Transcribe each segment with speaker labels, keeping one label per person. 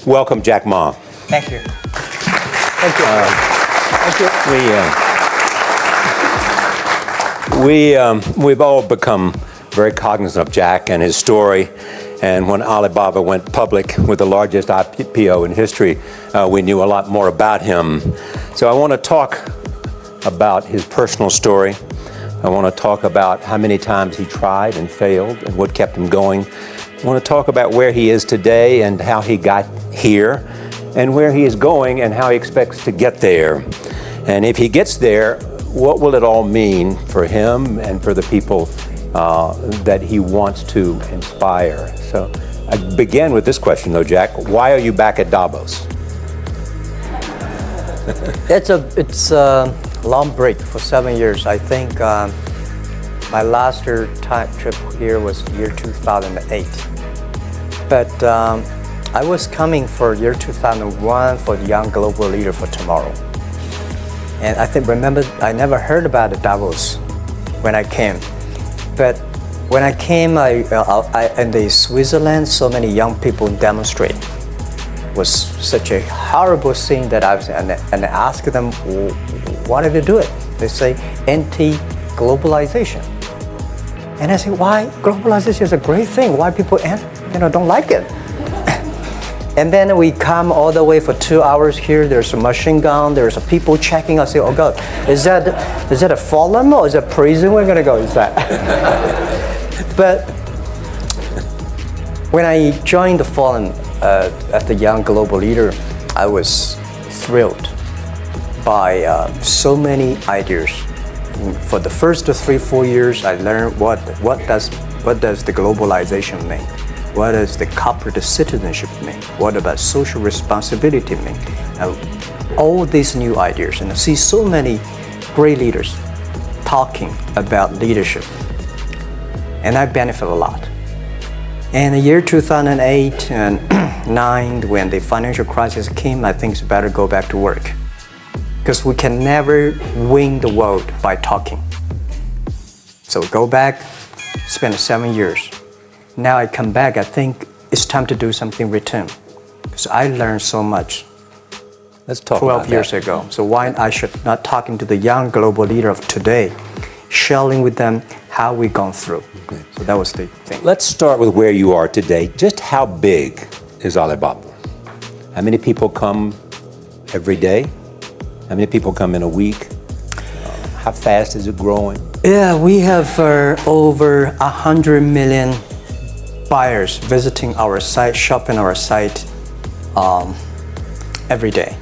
Speaker 1: welcome Jack Ma.
Speaker 2: Thank you. Thank you.
Speaker 1: Thank you. We've all become very cognizant of Jack and his story. And when Alibaba went public with the largest IPO in history, we knew a lot more about him. So I want to talk about his personal story. I want to talk about how many times he tried and failed and what kept him going. I want to talk about where he is today and how he got here, and where he is going and how he expects to get there. And if he gets there, what will it all mean for him and for the people that he wants to inspire? So I begin with this question though, Jack. Why are you back at Davos?
Speaker 2: It's a long break for 7 years. I think my last trip here was year 2008. But I was coming for year 2001 for the Young Global Leader for Tomorrow. And remember, I never heard about the Davos when I came. But when I came, in the Switzerland, so many young people demonstrate. It was such a horrible thing that I asked them, why did they do it? They say anti-globalization. And I say, why? Globalization is a great thing. Why people don't like it? And then we come all the way for 2 hours here. There's a machine gun. There's a people checking. I say, oh God, is that a forum or is that prison we're gonna go inside? But when I joined the forum as the Young Global Leader, I was thrilled by so many ideas. For the first 3-4 years, I learned what does the globalization mean? What does the corporate citizenship mean? What about social responsibility mean? All these new ideas, and I see so many great leaders talking about leadership, and I benefit a lot. And the year 2008 and 9, when the financial crisis came, I think it's better go back to work, because we can never win the world by talking. So go back, spend 7 years. Now I come back, I think it's time to do something return, because I learned so much.
Speaker 1: Let's talk
Speaker 2: 12
Speaker 1: about
Speaker 2: years
Speaker 1: that.
Speaker 2: ago. So why I should not talking to the young global leader of today, sharing with them how we've gone through. Okay. So that was the thing.
Speaker 1: Let's start with where you are today. Just how big is Alibaba? How many people come every day? How many people come in a week? How fast is it growing?
Speaker 2: Yeah, we have over 100 million buyers visiting our site, shopping our site every day.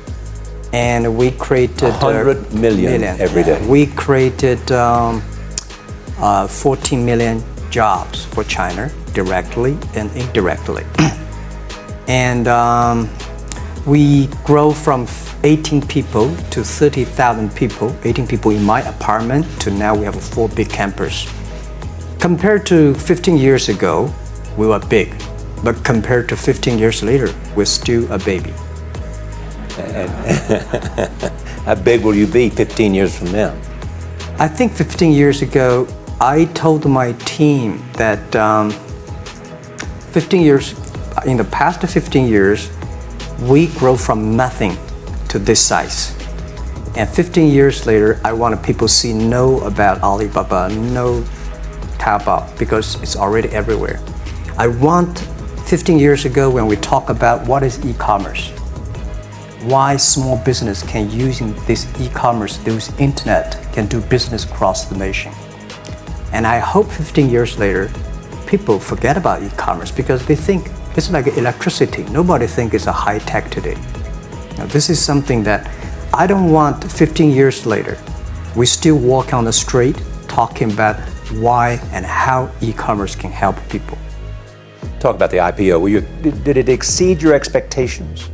Speaker 2: And we created
Speaker 1: 100 million every day.
Speaker 2: We created 14 million jobs for China, directly and indirectly. And we grow from 18 people to 30,000 people, 18 people in my apartment, to now we have a 4 big campus. Compared to 15 years ago, we were big, but compared to 15 years later, we're still a baby.
Speaker 1: How big will you be 15 years from now?
Speaker 2: I think 15 years ago, I told my team that 15 years, in the past 15 years, we grow from nothing to this size. And 15 years later, I want people to know about Alibaba, know Taobao, because it's already everywhere. I want 15 years ago when we talk about what is e-commerce, why small business can using this e-commerce, use internet, can do business across the nation. And I hope 15 years later, people forget about e-commerce because they think it's like electricity. Nobody thinks it's a high tech today. Now, this is something that I don't want 15 years later. We still walk on the street talking about why and how e-commerce can help people.
Speaker 1: Talk about the IPO. Did it exceed your expectations?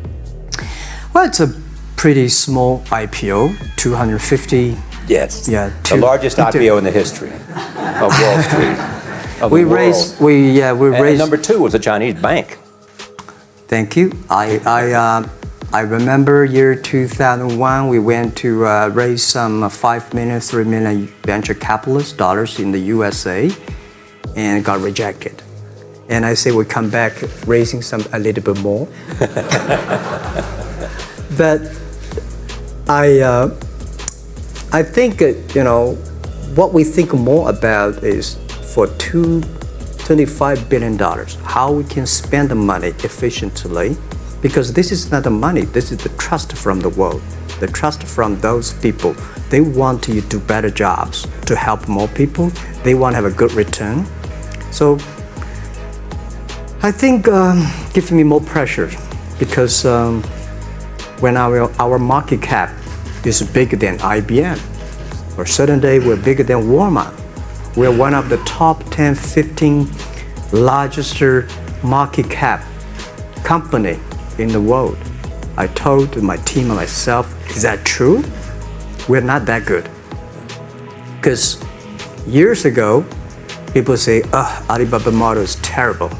Speaker 2: Well, it's a pretty small IPO, 250.
Speaker 1: Yes.
Speaker 2: Yeah.
Speaker 1: The largest IPO in the history of Wall Street.
Speaker 2: We raised.
Speaker 1: And number 2 was a Chinese bank.
Speaker 2: Thank you. I remember year 2001. We went to raise some 5 million, 3 million venture capitalist dollars in the USA, and got rejected. And I say we come back raising a little bit more. But I think, what we think more about is for $25 billion, how we can spend the money efficiently, because this is not the money, this is the trust from the world, the trust from those people. They want you to do better jobs to help more people. They want to have a good return. So I think gives me more pressure, because when our market cap is bigger than IBM, or certain day we're bigger than Walmart. We're one of the top 10, 15 largest market cap company in the world. I told my team and myself, is that true? We're not that good. Because years ago, people say, Alibaba model is terrible.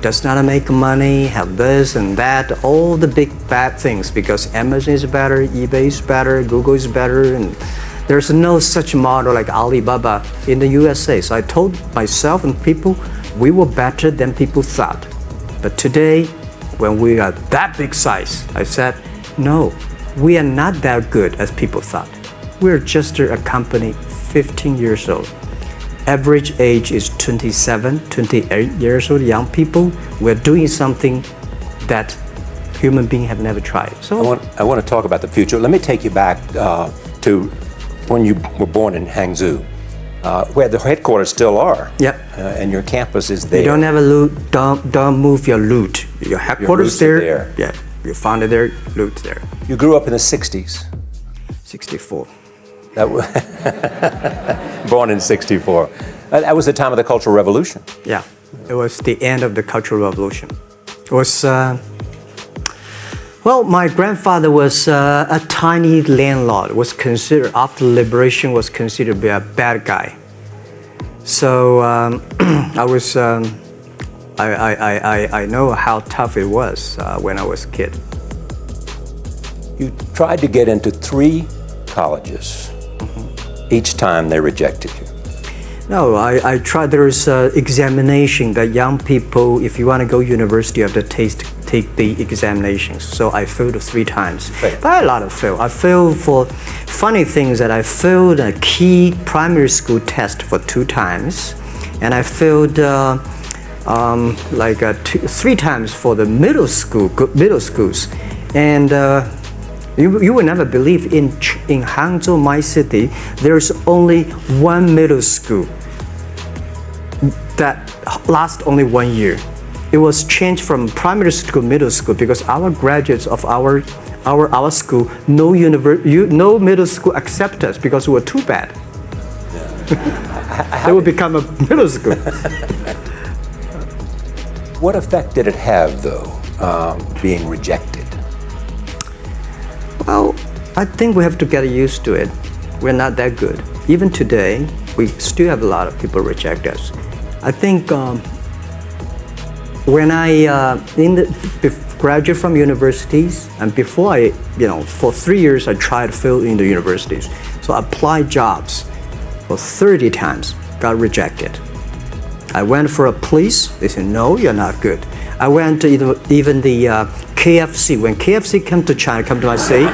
Speaker 2: Does not make money, have this and that, all the big bad things, because Amazon is better, eBay is better, Google is better, and there's no such model like Alibaba in the USA. So I told myself and people, we were better than people thought. But today, when we are that big size, I said, no, we are not that good as people thought. We're just a company 15 years old. Average age is 27, 28 years old, young people. We're doing something that human beings have never tried. So
Speaker 1: I want to talk about the future. Let me take you back to when you were born in Hangzhou, where the headquarters still are.
Speaker 2: Yep.
Speaker 1: And your campus is there.
Speaker 2: You don't have a loot, don't move your loot. Your headquarters
Speaker 1: Your roots are there.
Speaker 2: Yeah, you found it there, loot there.
Speaker 1: You grew up in the 60s.
Speaker 2: 64.
Speaker 1: Born in 64. That was the time of the Cultural Revolution.
Speaker 2: Yeah, it was the end of the Cultural Revolution. It was, well, my grandfather was a tiny landlord, was considered, after liberation, was considered to be a bad guy. So I know how tough it was when I was a kid.
Speaker 1: You tried to get into 3 colleges. Each time they rejected you.
Speaker 2: No, I tried. There's examination that young people, if you want to go university, you have to take the examinations. So I failed 3 times.
Speaker 1: Right.
Speaker 2: But a lot of fail. I failed for funny things that I failed a key primary school test for 2 times, and I failed 3 times for the middle schools, and. You will never believe in Hangzhou, my city, there's only 1 middle school that lasts only 1 year. It was changed from primary school to middle school because our graduates of our school, no middle school accept us because we were too bad. They would become a middle school.
Speaker 1: What effect did it have, though, being rejected?
Speaker 2: Well, I think we have to get used to it. We're not that good. Even today, we still have a lot of people reject us. I think when I graduate from universities, and before for 3 years I tried to fill in the universities. So I applied jobs for 30 times, got rejected. I went for a police, they said, no, you're not good. I went to even the KFC. When KFC came to China, come to my city,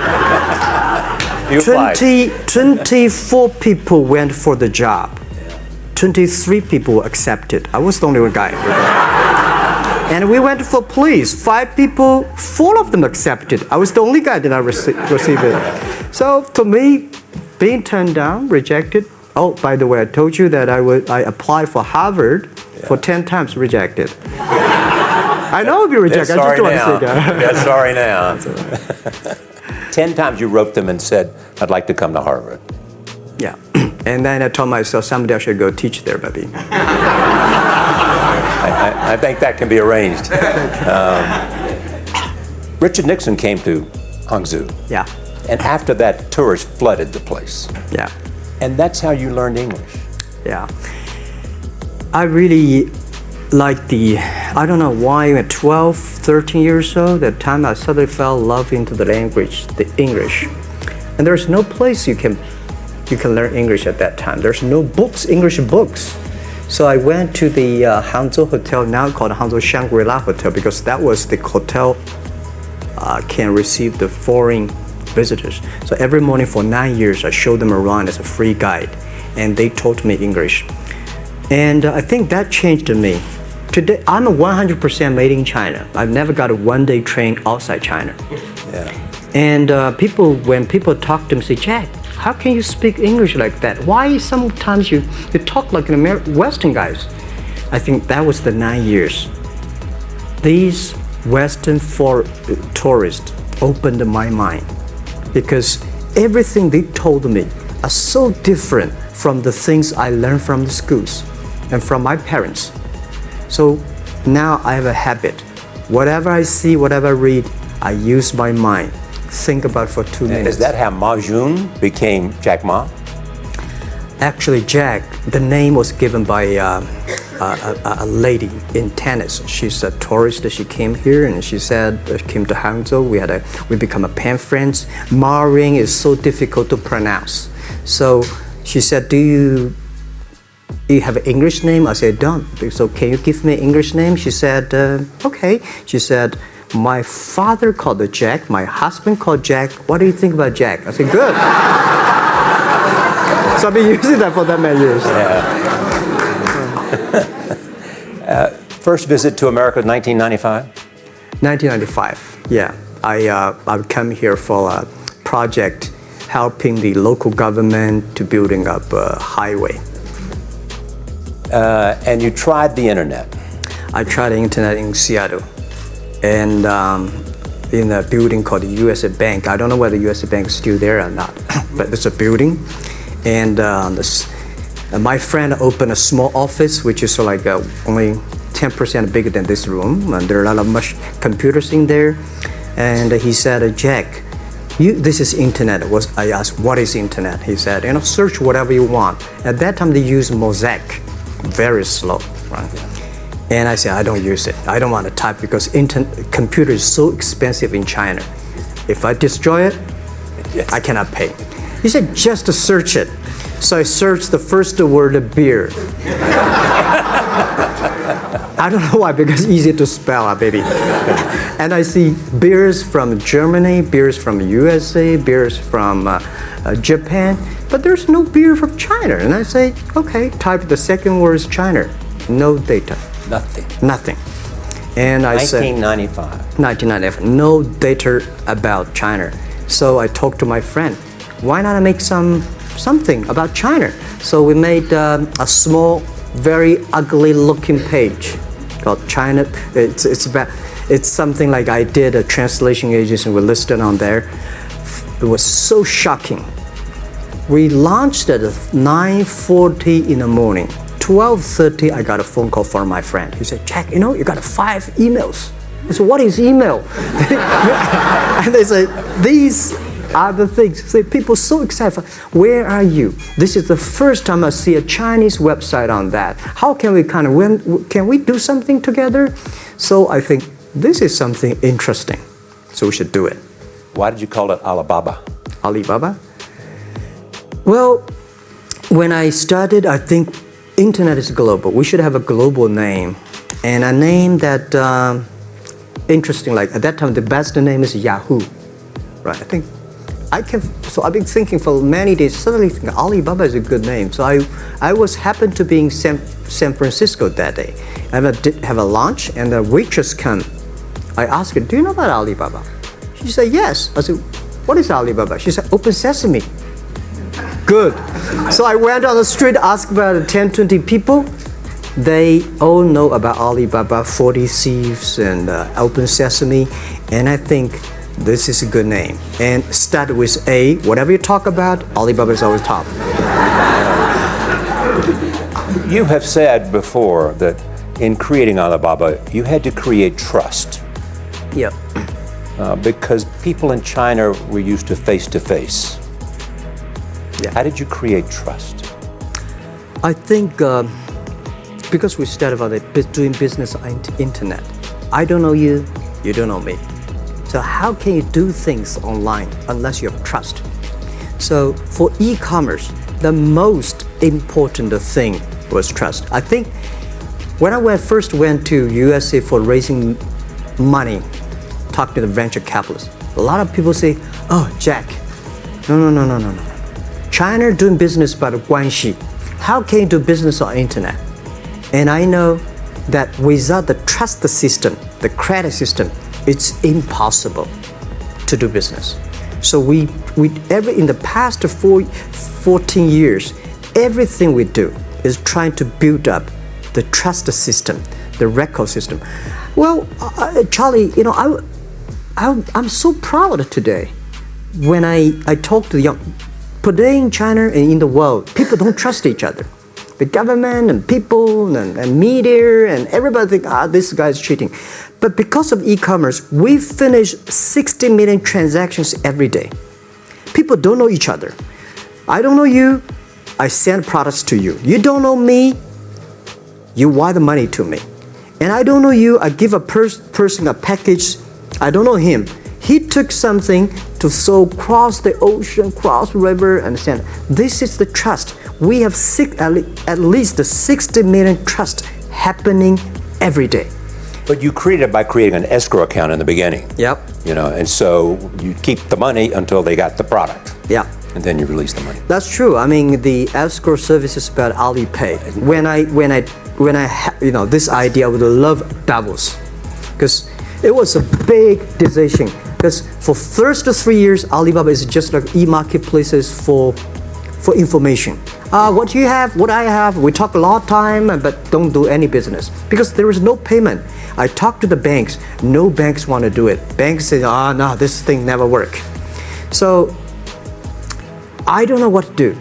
Speaker 2: 24 people went for the job. 23 people accepted. I was the only one guy. And we went for police. 5 people, 4 of them accepted. I was the only guy that I received it. So to me, being turned down, rejected. Oh, by the way, I told you that I applied for Harvard for 10 times, rejected. I know I'll be rejected. I just don't want to say that.
Speaker 1: Yeah, sorry now. 10 times you wrote them and said, I'd like to come to Harvard.
Speaker 2: Yeah. And then I told myself, someday I should go teach there, baby.
Speaker 1: I think that can be arranged. Richard Nixon came to Hangzhou.
Speaker 2: Yeah.
Speaker 1: And after that, tourists flooded the place.
Speaker 2: Yeah.
Speaker 1: And that's how you learned English.
Speaker 2: Yeah. I really like I don't know why, at 12, 13 years old, that time I suddenly fell in love into the language, the English. And there's no place you can learn English at that time. There's no books, English books. So I went to the Hangzhou Hotel, now called Hangzhou Shangri-La Hotel, because that was the hotel can receive the foreign visitors. So every morning for 9 years, I showed them around as a free guide, and they taught me English. And I think that changed me. Today, I'm a 100% made in China. I've never got a one-day train outside China.
Speaker 1: Yeah.
Speaker 2: And when people talk to me, say, Jack, how can you speak English like that? Why sometimes you talk like an Western guys? I think that was the 9 years. These Western tourists opened my mind, because everything they told me are so different from the things I learned from the schools and from my parents. So now I have a habit. Whatever I see, whatever I read, I use my mind. Think about for 2 minutes.
Speaker 1: Is that how Ma Jun became Jack Ma?
Speaker 2: Actually, Jack, the name was given by a lady in tennis. She's a tourist. She came here and she said, came to Hangzhou. We become a pen friends. Ma Ring is so difficult to pronounce. So she said, do you have an English name? I said, don't. So can you give me an English name? She said, okay. She said, my father called the Jack, my husband called Jack. What do you think about Jack? I said, good. So I've been using that for that many years.
Speaker 1: Yeah. First visit to America, 1995?
Speaker 2: 1995, yeah. I come here for a project helping the local government to building up a highway.
Speaker 1: And you tried the internet?
Speaker 2: I tried the internet in Seattle, and in a building called the USA Bank. I don't know whether the USA Bank is still there or not, but it's a building. And my friend opened a small office, which is like only 10% bigger than this room, and there are a lot of computers in there. And he said, Jack, this is internet. I asked, what is internet? He said, search whatever you want. At that time, they used Mosaic, very slow, right? And I said, I don't use it. I don't want to type because computer is so expensive in China. If I destroy it, yes, I cannot pay. He said, just to search it. So I searched the first word, beer. I don't know why, because it's easy to spell, baby. And I see beers from Germany, beers from USA, beers from Japan, but there's no beer from China. And I say, okay, type the second word is China. No data. Nothing. And I said, 1995, no data about China. So I talked to my friend, why not make something about China? So we made a small, very ugly looking page called China. It's something like I did a translation agency, we listed on there. It was so shocking. We launched at 9:40 in the morning. 12:30, I got a phone call from my friend. He said, Jack, you got 5 emails. I said, what is email? And they say, these are the things. So people so excited. Where are you? This is the first time I see a Chinese website on that. How can we can we do something together? So I think this is something interesting. So we should do it.
Speaker 1: Why did you call it Alibaba?
Speaker 2: Alibaba? Well, when I started, I think internet is global. We should have a global name, and a name that interesting. Like at that time, the best name is Yahoo, right? I think So I've been thinking for many days. Suddenly, think Alibaba is a good name. So I happened to be in San Francisco that day. I have a lunch, and the waitress come. I asked her, "Do you know about Alibaba?" She said, "Yes." I said, "What is Alibaba?" She said, "Open Sesame." Good. So I went on the street, asked about 10, 20 people. They all know about Alibaba, 40 Thieves, and Open Sesame. And I think this is a good name. And start with A. Whatever you talk about, Alibaba is always top.
Speaker 1: You have said before that in creating Alibaba, you had to create trust.
Speaker 2: Yeah.
Speaker 1: Because people in China were used to face-to-face.
Speaker 2: Yeah.
Speaker 1: How did you create trust?
Speaker 2: I think because we started about doing business on the internet. I don't know you, you don't know me. So how can you do things online unless you have trust? So for e-commerce, the most important thing was trust. I think when I first went to USA for raising money, talked to the venture capitalists, a lot of people say, oh, Jack, no. China doing business by the guanxi. How can you do business on internet? And I know that without the trust system, the credit system, it's impossible to do business. So in the past 14 years, everything we do is trying to build up the trust system, the record system. Well, Charlie, I'm so proud today when I talk to the young. Today in China and in the world, people don't trust each other. The government and people and media and everybody think, this guy's cheating. But because of e-commerce, we finish 60 million transactions every day. People don't know each other. I don't know you, I send products to you. You don't know me, you wire the money to me. And I don't know you, I give a person a package, I don't know him. He took something to cross the ocean, cross the river, and send. This is the trust. We have at least 60 million trust happening every day.
Speaker 1: But you created it by creating an escrow account in the beginning.
Speaker 2: Yep.
Speaker 1: And so you keep the money until they got the product.
Speaker 2: Yeah.
Speaker 1: And then you release the money.
Speaker 2: That's true. I mean, the escrow service is about Alipay. When I this idea, I would love Davos, because it was a big decision. Because for first 3 years, Alibaba is just like e-marketplaces for information. What you have, what I have, we talk a lot of time, but don't do any business. Because there is no payment. I talk to the banks, no banks want to do it. Banks say, no, this thing never work. So I don't know what to do.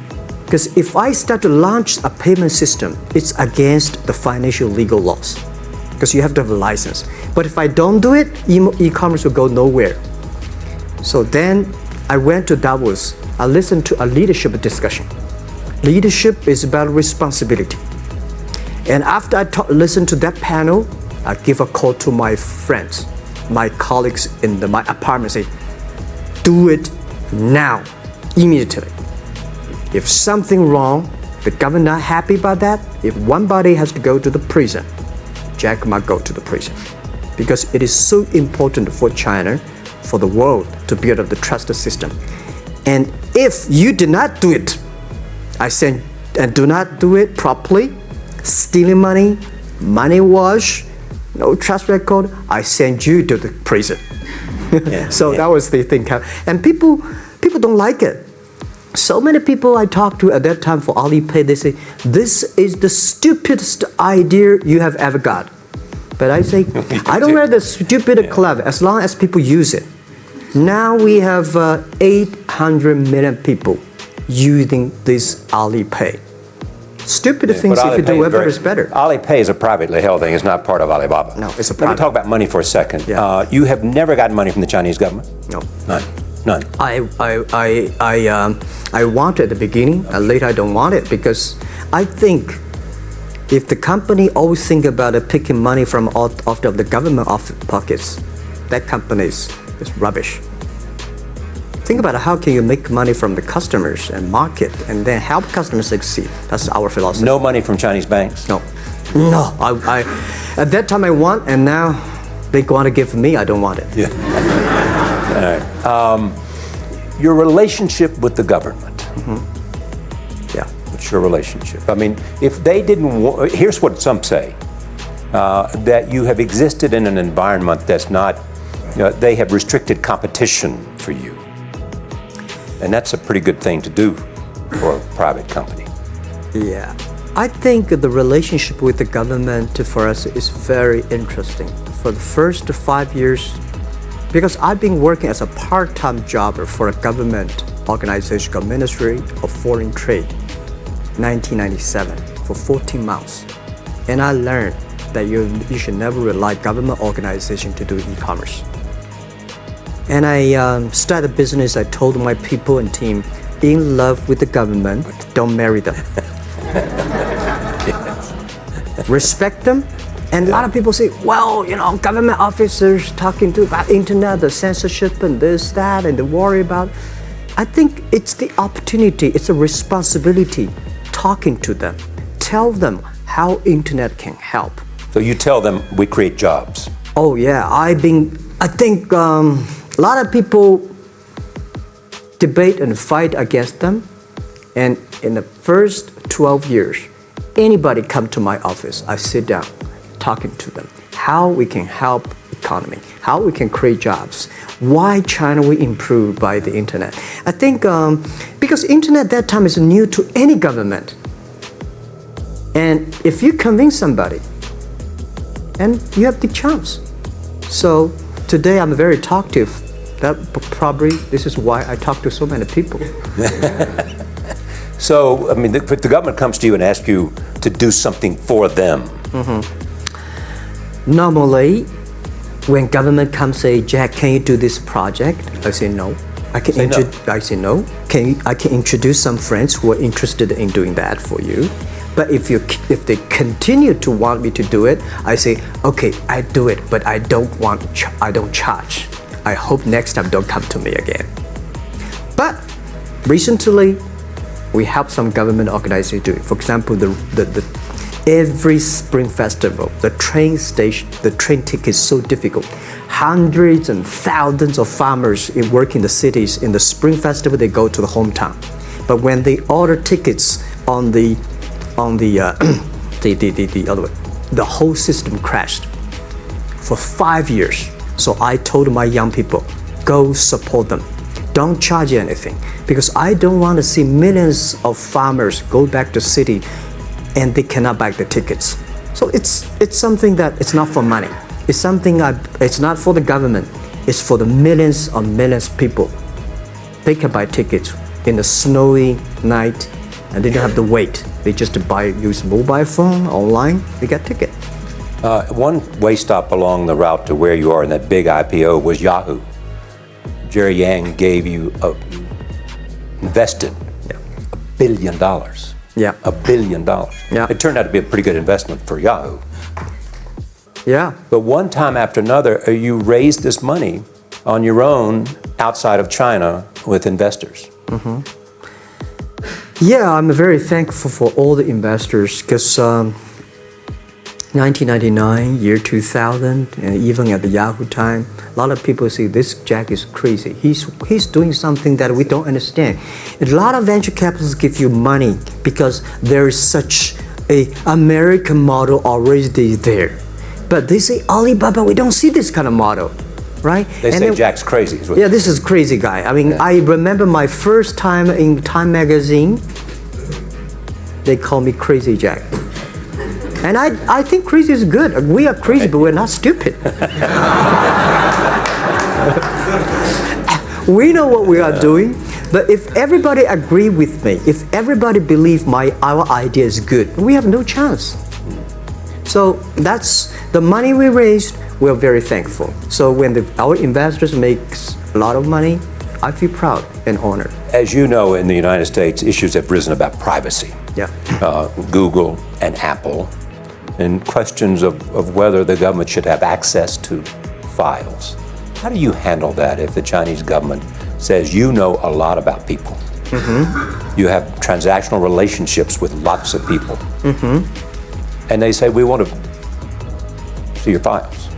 Speaker 2: Because if I start to launch a payment system, it's against the financial legal laws. Because you have to have a license. But if I don't do it, e-commerce will go nowhere. So then I went to Davos. I listened to a leadership discussion. Leadership is about responsibility. And after I listened to that panel, I give a call to my friends, my colleagues in my apartment, say, do it now, immediately. If something wrong, the government not happy about that, if one body has to go to the prison, Jack might go to the prison. Because it is so important for China, for the world, to build up the trust system. And if you did not do it, I said, and do not do it properly, stealing money, money wash, no trust record, I send you to the prison. That was the thing. And people don't like it. So many people I talked to at that time for Alipay, they say, this is the stupidest idea you have ever got. But I say, I don't wear the stupid club as long as people use it. Now we have 800 million people using this Alipay. Stupid things, if you do whatever is better.
Speaker 1: Alipay is a privately held thing. It's not part of Alibaba.
Speaker 2: No, it's a
Speaker 1: private. Let me talk about money for a second.
Speaker 2: Yeah.
Speaker 1: You have never gotten money from the Chinese government?
Speaker 2: No.
Speaker 1: None.
Speaker 2: I want it at the beginning, and later I don't want it, because I think if the company always think about picking money from out of the government pockets, that company is rubbish. Think about how can you make money from the customers and market and then help customers succeed. That's our philosophy.
Speaker 1: No money from Chinese banks?
Speaker 2: No. I at that time I want, and now they want to give me, I don't want it.
Speaker 1: Yeah. All right. Your relationship with the government.
Speaker 2: Mm-hmm. Yeah.
Speaker 1: What's your relationship? I mean, if they didn't, here's what some say, that you have existed in an environment that's not, they have restricted competition for you. And that's a pretty good thing to do for a private company.
Speaker 2: Yeah. I think the relationship with the government for us is very interesting. For the first 5 years, because I've been working as a part-time jobber for a government organization called Ministry of Foreign Trade, 1997, for 14 months. And I learned that you should never rely on government organization to do e-commerce. And I started a business. I told my people and team, in love with the government, don't marry them. Respect them. And a lot of people say, well, government officers talking about internet, the censorship and this, that, and they worry about. I think it's the opportunity, it's a responsibility talking to them, tell them how internet can help.
Speaker 1: So you tell them we create jobs.
Speaker 2: Oh yeah, I think a lot of people debate and fight against them. And in the first 12 years, anybody come to my office, I sit down talking to them. How we can help economy, how we can create jobs, why China will improve by the internet. I think because internet that time is new to any government. And if you convince somebody, and you have the chance. So today I'm very talkative. That probably this is why I talk to so many people.
Speaker 1: So, I mean, the government comes to you and asks you to do something for them.
Speaker 2: Normally, when government comes say, Jack, can you do this project? I say no. I say no. I can introduce some friends who are interested in doing that for you. But if they continue to want me to do it, I say, okay, I do it, but I don't charge. I hope next time don't come to me again. But recently, we help some government organizations do it. For example, every Spring Festival, the train ticket is so difficult. Hundreds and thousands of farmers work in the cities. In the Spring Festival, they go to the hometown. But when they order tickets on the whole system crashed for 5 years. So I told my young people, go support them. Don't charge anything, because I don't want to see millions of farmers go back to city and they cannot buy the tickets. So it's something that it's not for money. It's something it's not for the government. It's for the millions of people. They can buy tickets in the snowy night and they don't have to wait. They just use mobile phone online, they get ticket.
Speaker 1: One way stop along the route to where you are in that big IPO was Yahoo. Jerry Yang gave you invested $1 billion.
Speaker 2: Yeah.
Speaker 1: $1 billion.
Speaker 2: Yeah.
Speaker 1: It turned out to be a pretty good investment for Yahoo.
Speaker 2: Yeah.
Speaker 1: But one time after another, you raised this money on your own outside of China with investors.
Speaker 2: Mm-hmm. Yeah, I'm very thankful for all the investors because 1999, year 2000, and even at the Yahoo time, a lot of people say this Jack is crazy. He's doing something that we don't understand. A lot of venture capitalists give you money because there is such a American model already there. But they say Alibaba, we don't see this kind of model, right?
Speaker 1: They say Jack's crazy.
Speaker 2: Yeah, this is crazy guy. I mean, I remember my first time in Time magazine, they call me Crazy Jack. And I think crazy is good. We are crazy, but we're not stupid. We know what we are doing, but if everybody agree with me, if everybody believe our idea is good, we have no chance. So that's the money we raised. We're very thankful. So when our investors make a lot of money, I feel proud and honored.
Speaker 1: As you know, in the United States, issues have risen about privacy.
Speaker 2: Yeah.
Speaker 1: Google and Apple, and questions of whether the government should have access to files. How do you handle that if the Chinese government says you know a lot about people? Mm-hmm. You have transactional relationships with lots of people. Mm-hmm. And they say, we want to see your files.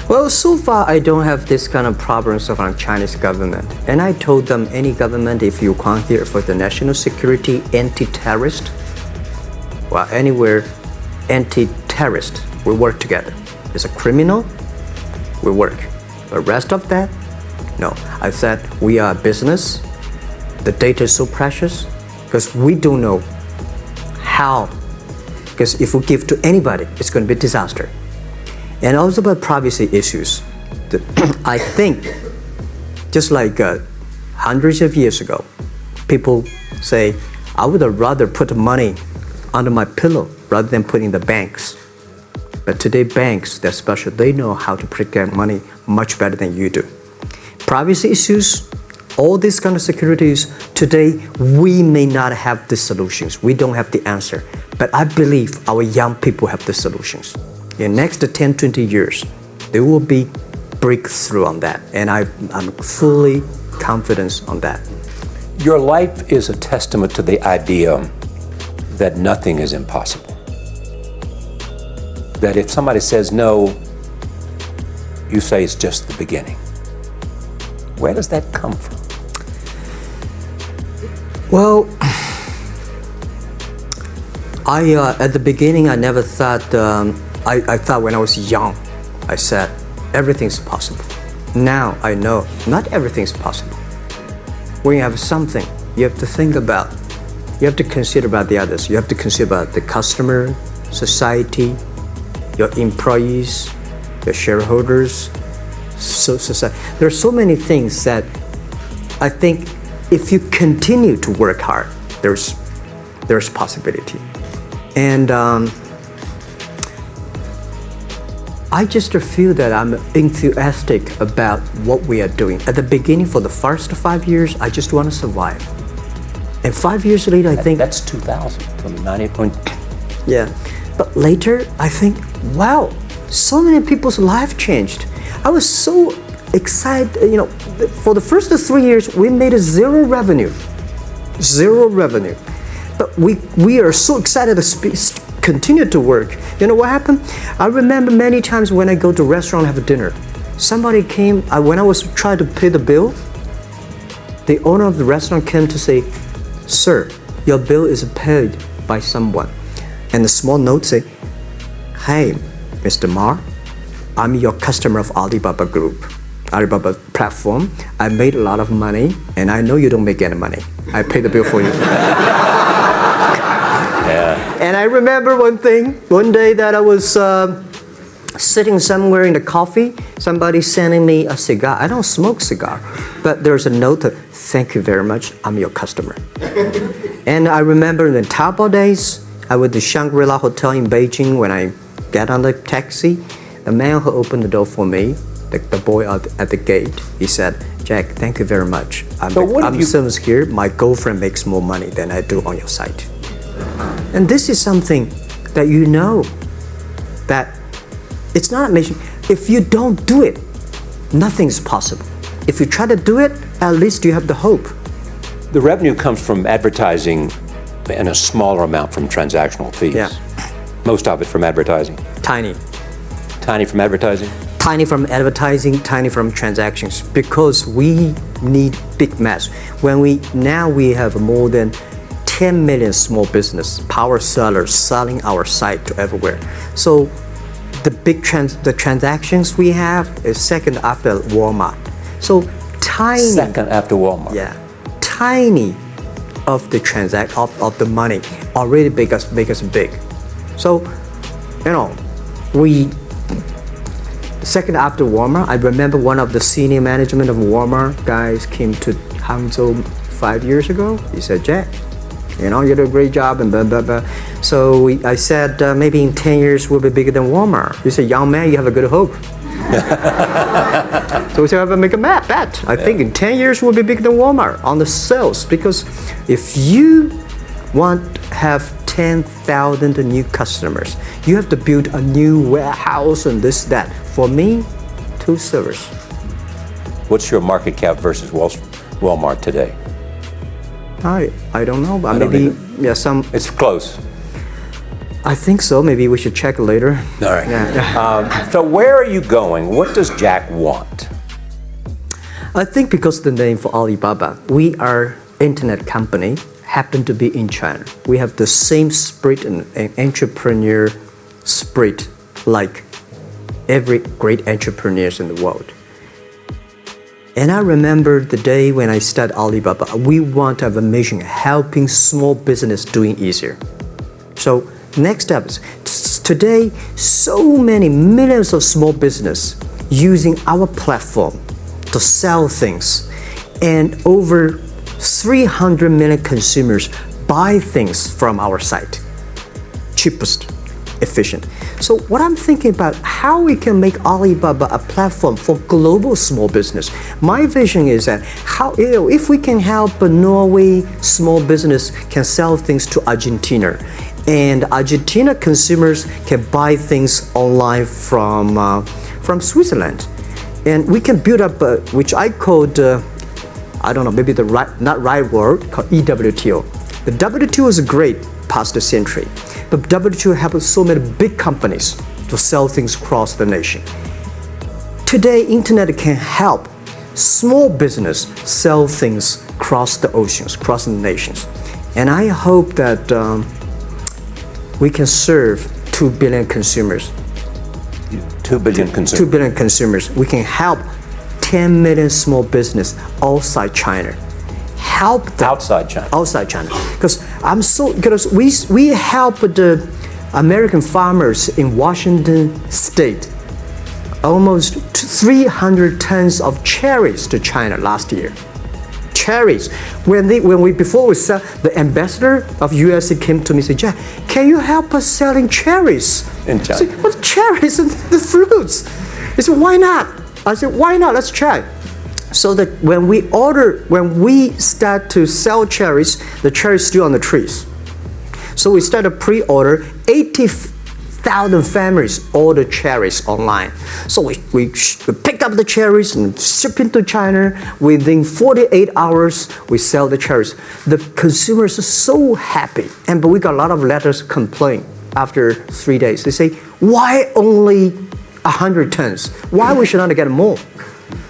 Speaker 2: Well, so far I don't have this kind of problems from Chinese government. And I told them, any government, if you come here for the national security, anti-terrorist, well, anywhere, anti-terrorist, we work together. It's a criminal, we work. The rest of that, no. I said, we are a business. The data is so precious because we don't know how. Because if we give to anybody, it's going to be a disaster. And also about privacy issues. I think, just like hundreds of years ago, people say, I would rather put money under my pillow rather than put in the banks. But today banks, they're special. They know how to protect money much better than you do. Privacy issues, all these kind of securities, today we may not have the solutions. We don't have the answer. But I believe our young people have the solutions. In the next 10, 20 years, there will be breakthrough on that. And I'm fully confident on that.
Speaker 1: Your life is a testament to the idea that nothing is impossible. That if somebody says no, you say it's just the beginning. Where does that come from?
Speaker 2: Well, at the beginning, I never thought, I thought when I was young, I said, everything's possible. Now I know not everything's possible. When you have something, you have to think about, you have to consider about the others. You have to consider about the customer, society, your employees, your shareholders, society. There are so many things that I think if you continue to work hard, there's possibility. And I just feel that I'm enthusiastic about what we are doing. At the beginning, for the first 5 years, I just want to survive. And 5 years later, I think...
Speaker 1: That's 2000, from 90.
Speaker 2: Yeah. But later, I think, wow, so many people's life changed. I was so excited, you know, for the first 3 years, we made zero revenue. Zero revenue. But we are so excited to continue to work. You know what happened? I remember many times when I go to a restaurant and have dinner, somebody came, when I was trying to pay the bill, the owner of the restaurant came to say, "Sir, your bill is paid by someone." And the small note say, "Hey, Mr. Ma, I'm your customer of Alibaba Group, Alibaba platform. I made a lot of money, and I know you don't make any money. I pay the bill for you." And I remember one day that I was sitting somewhere in the coffee, somebody sending me a cigar. I don't smoke cigar, but there's a note that, "Thank you very much, I'm your customer." And I remember in the Taobao days, I was at the Shangri-La Hotel in Beijing. When I get on the taxi, the man who opened the door for me, the boy at the gate, he said, "Jack, thank you very much. I'm service here. My girlfriend makes more money than I do on your site." And this is something that you know, that it's not a mission. If you don't do it, nothing's possible. If you try to do it, at least you have the hope.
Speaker 1: The revenue comes from advertising and a smaller amount from transactional fees.
Speaker 2: Yeah.
Speaker 1: Most of it from advertising.
Speaker 2: Tiny.
Speaker 1: Tiny from advertising?
Speaker 2: Tiny from advertising, tiny from transactions, because we need big mass. Now we have more than 10 million small business power sellers selling our site to everywhere. So the transactions we have is second after Walmart. So tiny.
Speaker 1: Second after Walmart.
Speaker 2: Yeah, tiny of the of the money already make us big. So, you know, we second after Walmart. I remember one of the senior management of Walmart guys came to Hangzhou 5 years ago. He said, "Jack, you know, you did a great job," and blah, blah, blah. So I said, maybe in 10 years we'll be bigger than Walmart. He said, "Young man, you have a good hope." So we said, "I have to make a bet. I think in 10 years we'll be bigger than Walmart on the sales." Because if you want to have 10,000 new customers, you have to build a new warehouse and this, that. For me, 2 servers.
Speaker 1: What's your market cap versus Walmart today?
Speaker 2: I don't know, but
Speaker 1: maybe
Speaker 2: some.
Speaker 1: It's close.
Speaker 2: I think so. Maybe we should check later.
Speaker 1: All right.
Speaker 2: Yeah.
Speaker 1: So where are you going? What does Jack want?
Speaker 2: I think because the name for Alibaba, we are internet company, happen to be in China. We have the same spirit and entrepreneur spirit like every great entrepreneurs in the world. And I remember the day when I started Alibaba, we want to have a mission helping small business doing easier. So next step is today, so many millions of small business using our platform to sell things, and over 300 million consumers buy things from our site. Cheapest, efficient. So what I'm thinking about, how we can make Alibaba a platform for global small business. My vision is that if we can help a Norway small business can sell things to Argentina, and Argentina consumers can buy things online from Switzerland, and we can build up which I called I don't know, maybe not right word, called EWTO. The WTO is great, past century. But WTO helps so many big companies to sell things across the nation. Today, internet can help small business sell things across the oceans, across the nations. And I hope that we can serve 2 billion consumers.
Speaker 1: 2 billion consumers.
Speaker 2: 2 billion consumers. We can help 10 million small business outside China. Help them.
Speaker 1: Outside China.
Speaker 2: Outside China. Because we help the American farmers in Washington State almost 300 tons of cherries to China last year. Cherries. Before we sell, the ambassador of USA came to me and said, Jack, can you help us selling cherries?
Speaker 1: In China.
Speaker 2: I said, what cherries and the fruits? He said, why not? I said, why not? Let's try. So that when we start to sell cherries, the cherries still on the trees. So we start a pre-order, 80,000 families order cherries online. So we pick up the cherries and ship into China. Within 48 hours, we sell the cherries. The consumers are so happy. But we got a lot of letters complaint after 3 days. They say, why only 100 tons? Why we should not get more?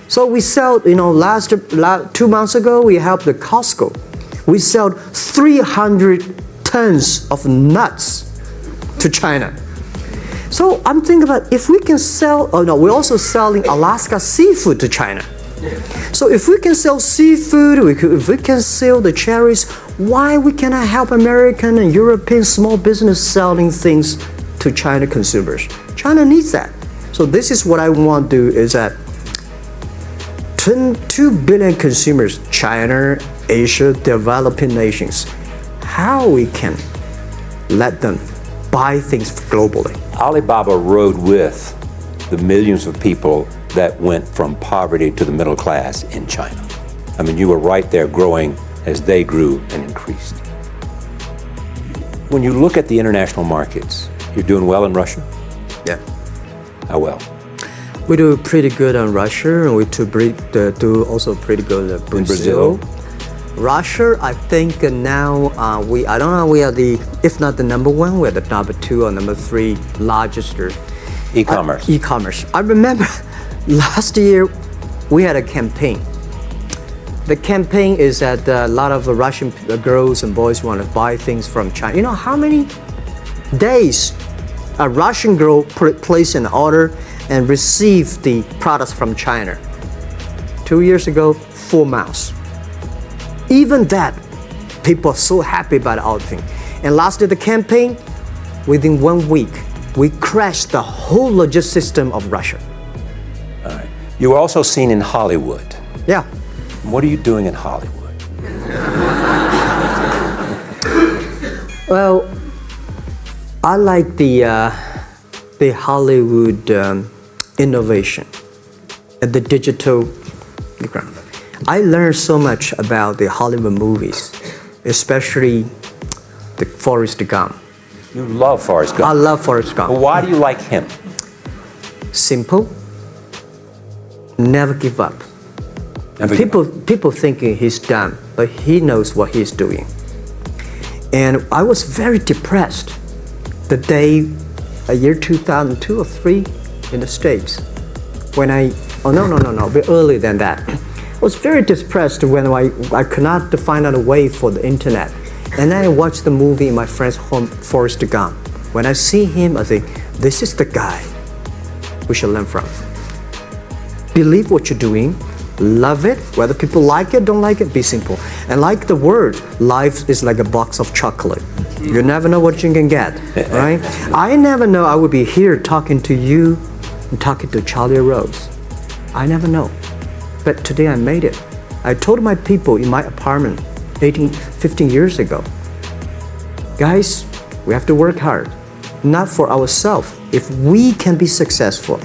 Speaker 2: So we sell, 2 months ago, we helped the Costco. We sell 300 tons of nuts to China. So I'm thinking about if we can sell, we're also selling Alaska seafood to China. So if we can sell seafood, if we can sell the cherries, why we cannot help American and European small business selling things to China consumers? China needs that. So this is what I want to do is that 2 billion consumers, China, Asia, developing nations, how we can let them buy things globally.
Speaker 1: Alibaba rode with the millions of people that went from poverty to the middle class in China. I mean, you were right there growing as they grew and increased. When you look at the international markets, you're doing well in Russia?
Speaker 2: Yeah.
Speaker 1: How well?
Speaker 2: We do pretty good on Russia, and we do also pretty good in Brazil. Russia, I think now I don't know, we are if not the number one, we're the number 2 or number 3 largest
Speaker 1: e-commerce.
Speaker 2: E-commerce. I remember last year we had a campaign. The campaign is that a lot of Russian girls and boys want to buy things from China. You know how many days a Russian girl placed an order and received the products from China? 2 years ago, 4 months. Even that, people are so happy about our thing. And last year, the campaign, within 1 week, we crashed the whole logistics system of Russia.
Speaker 1: All right. You were also seen in Hollywood.
Speaker 2: Yeah.
Speaker 1: What are you doing in Hollywood?
Speaker 2: Well, I like the Hollywood innovation and the digital background. I learned so much about the Hollywood movies, especially the Forrest Gump.
Speaker 1: You love Forrest Gump.
Speaker 2: I love Forrest Gump.
Speaker 1: Well, why do you like him?
Speaker 2: Simple, never give up.
Speaker 1: Never give up.
Speaker 2: People thinking he's done, but he knows what he's doing. And I was very depressed the day, year 2002 or 3 in the States. When a bit earlier than that. I was very depressed when I could not find out a way for the internet. And then I watched the movie in my friend's home, Forrest Gump. When I see him, I think, this is the guy we should learn from. Believe what you're doing, love it, whether people like it, don't like it, be simple. And like the word, life is like a box of chocolate. You never know what you can get, right? I never know I would be here talking to you and talking to Charlie Rose. I never know. But today I made it. I told my people in my apartment 15 years ago, guys, we have to work hard, not for ourselves. If we can be successful,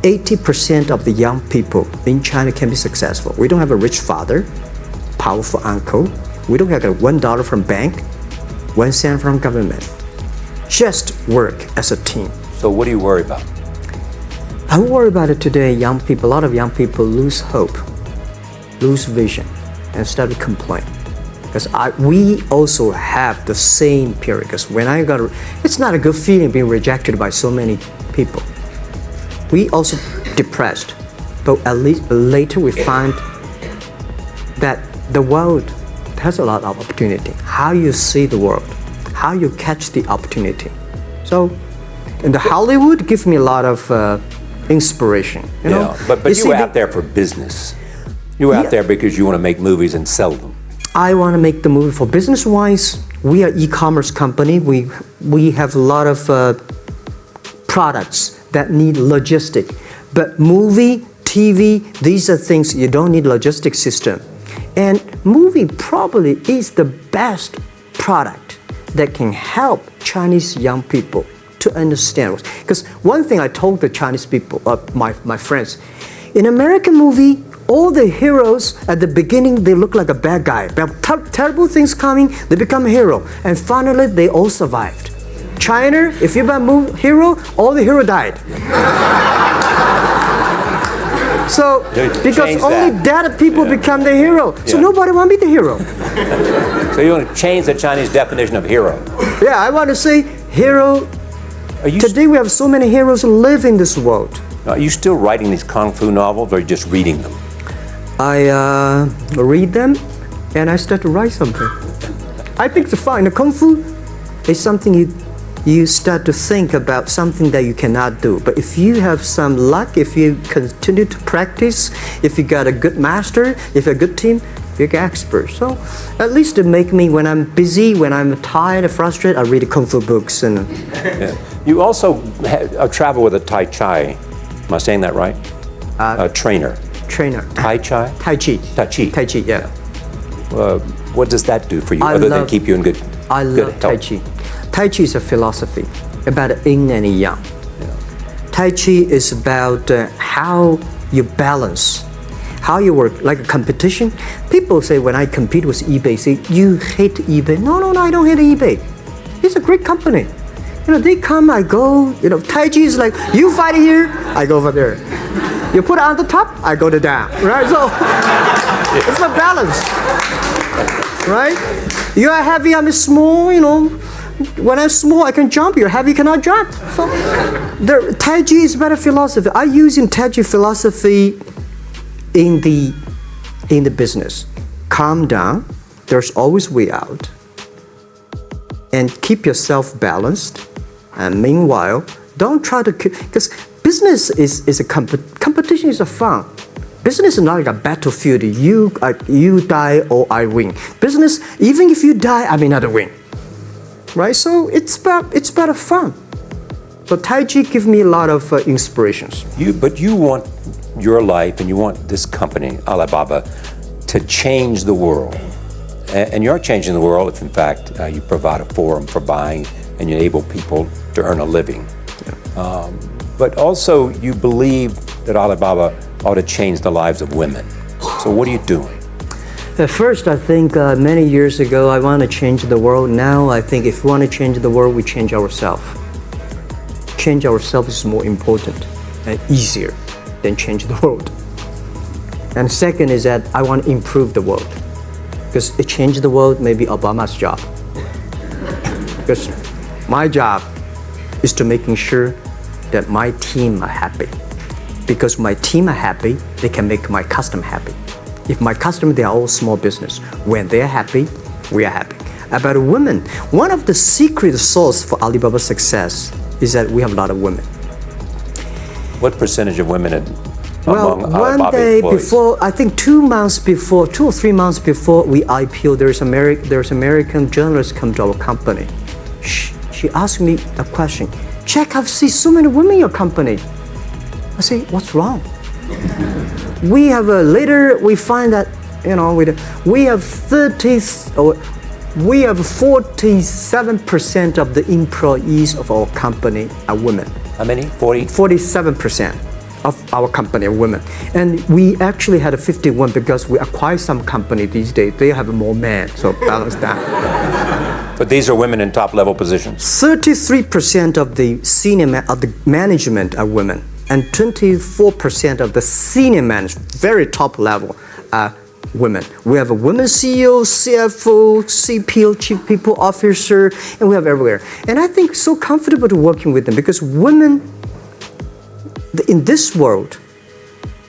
Speaker 2: 80% of the young people in China can be successful. We don't have a rich father, powerful uncle. We don't have $1 from bank, 1 cent from government. Just work as a team.
Speaker 1: So what do you worry about?
Speaker 2: I worry about it today. Young people, a lot of young people lose hope, lose vision, and start to complain. Because we also have the same period. Because when it's not a good feeling being rejected by so many people. We also depressed, but at least later we find that the world has a lot of opportunity. How you see the world, how you catch the opportunity. So, in the Hollywood gives me a lot of inspiration. You know?
Speaker 1: But you were out there for business. You were out there because you want to make movies and sell them.
Speaker 2: I want to make the movie for business-wise. We are e-commerce company. We have a lot of products that need logistic. But movie, TV, these are things you don't need logistic system. And movie probably is the best product that can help Chinese young people to understand. Because one thing I told the Chinese people, my friends, in American movie, all the heroes at the beginning, they look like a bad guy. Terrible things coming, they become a hero. And finally, they all survived. China, if you're a hero, all the hero died. So, because only dead people become the hero. So nobody want to be the hero.
Speaker 1: So you want to change the Chinese definition of hero?
Speaker 2: Yeah, I want to say hero. Today we have so many heroes who live in this world.
Speaker 1: Are you still writing these kung fu novels, or are you just reading them?
Speaker 2: I read them, and I start to write something. I think it's fun. The kung fu is something you start to think about something that you cannot do. But if you have some luck, if you continue to practice, if you got a good master, if you're a good team, you're an expert. So at least to make me, when I'm busy, when I'm tired or frustrated, I read kung fu books. And
Speaker 1: You also travel with a Tai Chi. Am I saying that right? A trainer. Tai Chi?
Speaker 2: Tai Chi.
Speaker 1: Tai Chi.
Speaker 2: Tai Chi, yeah.
Speaker 1: What does that do for you, other than keep you in good health?
Speaker 2: I love Tai Chi. Tai Chi is a philosophy about yin and yang. Tai Chi is about how you balance, how you work, like a competition. People say when I compete with eBay, say, you hate eBay. No, I don't hate eBay. It's a great company. They come, I go. Tai Chi is like, you fight here, I go over there. You put it on the top, I go to down, right? So it's a balance, right? You are heavy, I'm small, When I'm small, I can jump. You're heavy, cannot jump. So the Tai Chi is about a philosophy. I use in Tai Chi philosophy in the business. Calm down. There's always way out. And keep yourself balanced. And meanwhile, don't try to because business is a competition is a fun. Business is not like a battlefield. You die or I win. Business, even if you die, I may not win. Right, so it's about fun. So Tai Chi gives me a lot of inspirations.
Speaker 1: But you want your life, and you want this company, Alibaba, to change the world. And you're changing the world if, in fact, you provide a forum for buying and you enable people to earn a living. Yeah. But also, you believe that Alibaba ought to change the lives of women. So what are you doing?
Speaker 2: At first, I think many years ago, I want to change the world. Now, I think if we want to change the world, we change ourselves. Change ourselves is more important and easier than change the world. And second is that I want to improve the world. Because to change the world may be Obama's job. Because my job is to making sure that my team are happy. Because my team are happy, they can make my customer happy. If my customer, they are all small business. When they're happy, we are happy. About women, one of the secret sauce for Alibaba's success is that we have a lot of women.
Speaker 1: What percentage of women among
Speaker 2: one
Speaker 1: Alibaba
Speaker 2: day
Speaker 1: employees?
Speaker 2: before, I think 2 or 3 months before we IPO, there's American journalist come to our company. She asked me a question. Jack, I've seen so many women in your company. I say, what's wrong? We have later we find that we have 47% of the employees of our company are women.
Speaker 1: How many?
Speaker 2: 47% of our company are women, and we actually had a 51 because we acquired some company these days. They have more men, so balance that.
Speaker 1: But these are women in top level positions.
Speaker 2: 33% of the management are women. And 24% of the senior management, very top level, are women. We have a women CEO, CFO, CPO, Chief People Officer, and we have everywhere. And I think so comfortable to working with them because women, in this world,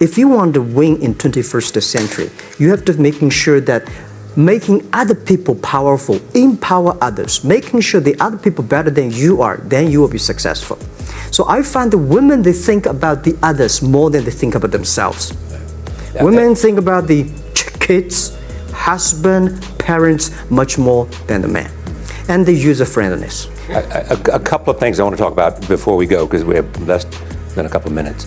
Speaker 2: if you want to win in 21st century, you have to making sure that making other people powerful, empower others, making sure the other people better than you are, then you will be successful. So I find the women, they think about the others more than they think about themselves. Yeah, women think about the kids, husband, parents much more than the man. And the user friendliness.
Speaker 1: A couple of things I want to talk about before we go, because we have less than a couple of minutes.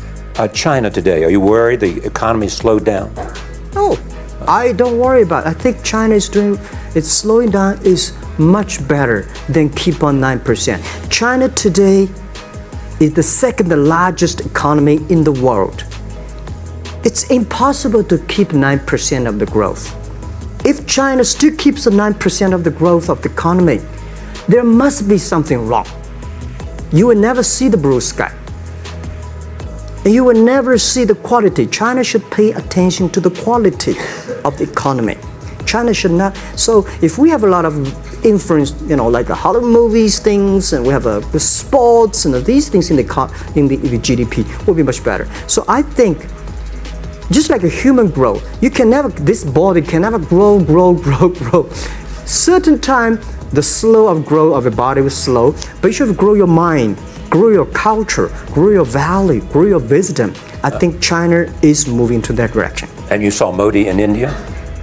Speaker 1: China today, are you worried the economy slowed down?
Speaker 2: No, I don't worry about it. I think China is doing, it's slowing down is much better than keep on 9%. China today is the second largest economy in the world. It's impossible to keep 9% of the growth. If China still keeps the 9% of the growth of the economy, there must be something wrong. You will never see the blue sky. And you will never see the quality. China should pay attention to the quality of the economy. China should not. So if we have a lot of influence, like the Hollywood movies, things, and we have the sports and these things in the GDP, will be much better. So I think, just like a human growth, this body can never grow. Certain time, the slow of growth of the body is slow, but you should grow your mind, grow your culture, grow your value, grow your wisdom. I think China is moving to that direction.
Speaker 1: And you saw Modi in India?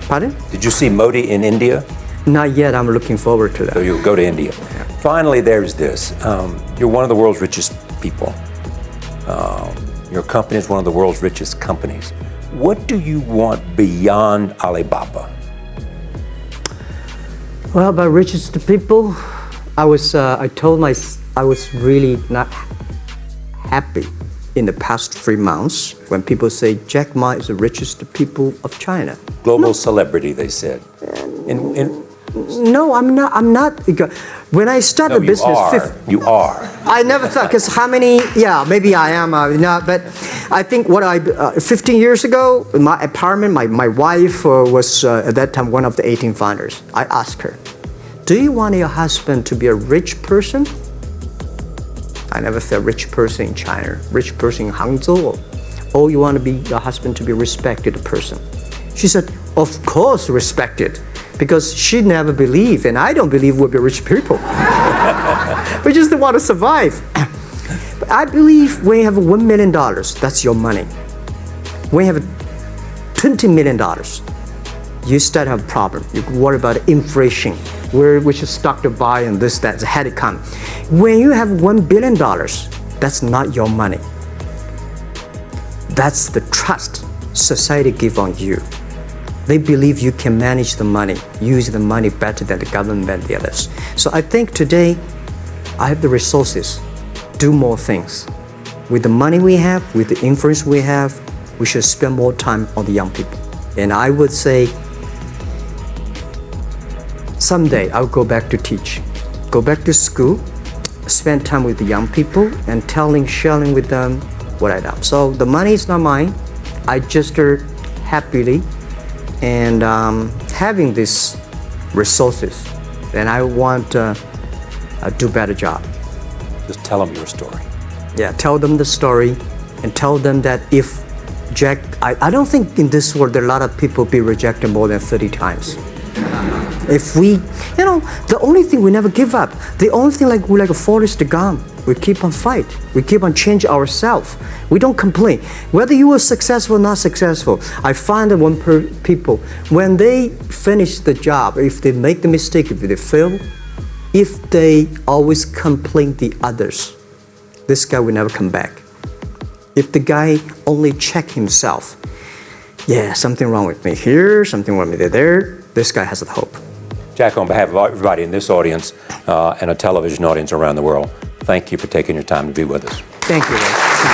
Speaker 2: Pardon?
Speaker 1: Did you see Modi in India?
Speaker 2: Not yet. I'm looking forward to that.
Speaker 1: So you'll go to India. Yeah. Finally, there's this. You're one of the world's richest people. Your company is one of the world's richest companies. What do you want beyond Alibaba?
Speaker 2: Well, about richest people, I was really not happy in the past 3 months when people say Jack Ma is the richest people of China.
Speaker 1: Global celebrity, they said.
Speaker 2: No, I'm not. When I started business,
Speaker 1: you are.
Speaker 2: I never thought, because how many? Yeah, maybe I am. But I think 15 years ago, my apartment, my wife was at that time one of the 18 founders. I asked her, "Do you want your husband to be a rich person?" I never said rich person in China, rich person in Hangzhou. Or you want your husband to be a respected person? She said, "Of course, respected." Because she never believed, and I don't believe we'll be rich people. We just want to survive. But I believe when you have $1 million, that's your money. When you have $20 million, you start to have a problem. You worry about inflation, which is stock to buy and this, that, had it come. When you have $1 billion, that's not your money. That's the trust society give on you. They believe you can manage the money, use the money better than the government and the others. So I think today, I have the resources, do more things. With the money we have, with the influence we have, we should spend more time on the young people. And I would say, someday I'll go back to teach, go back to school, spend time with the young people and sharing with them what I know. So the money is not mine. I just happily and having these resources, and I want to do a better job.
Speaker 1: Just tell them your story.
Speaker 2: Yeah, tell them the story and tell them that if Jack, I don't think in this world there are a lot of people be rejected more than 30 times. If we, the only thing we never give up, the only thing we're like a Forrest Gump, we keep on fight, we keep on change ourselves. We don't complain. Whether you were successful or not successful, I find that people, when they finish the job, if they make the mistake, if they fail, if they always complain the others, this guy will never come back. If the guy only check himself, yeah, something wrong with me here, something wrong with me there, this guy has a hope.
Speaker 1: Jack, on behalf of everybody in this audience and a television audience around the world, thank you for taking your time to be with us.
Speaker 2: Thank you, Ray.